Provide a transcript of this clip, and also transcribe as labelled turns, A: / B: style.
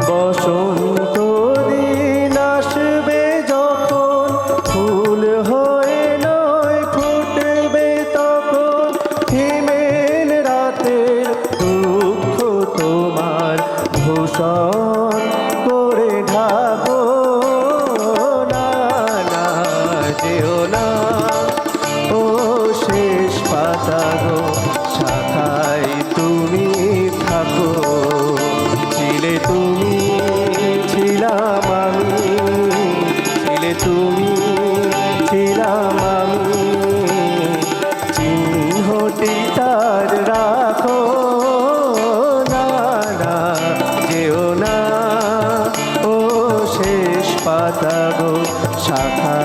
A: বসন্ত দিন আসবে যখন ফুল হয়ে নয় ফুটবে তখন হিমেল রাতের দুঃখ তোমার ভূষণ করে ঢাকো না না যেও না ও শেষ পাতা গো শাখায় তুমি থাকো ছিলে তুমি ছিলাম আমি ছিলে তুমি ছিলাম আমি চিহ্নটি তার রাখো না না যেও না ও শেষ পাতা গো শাখা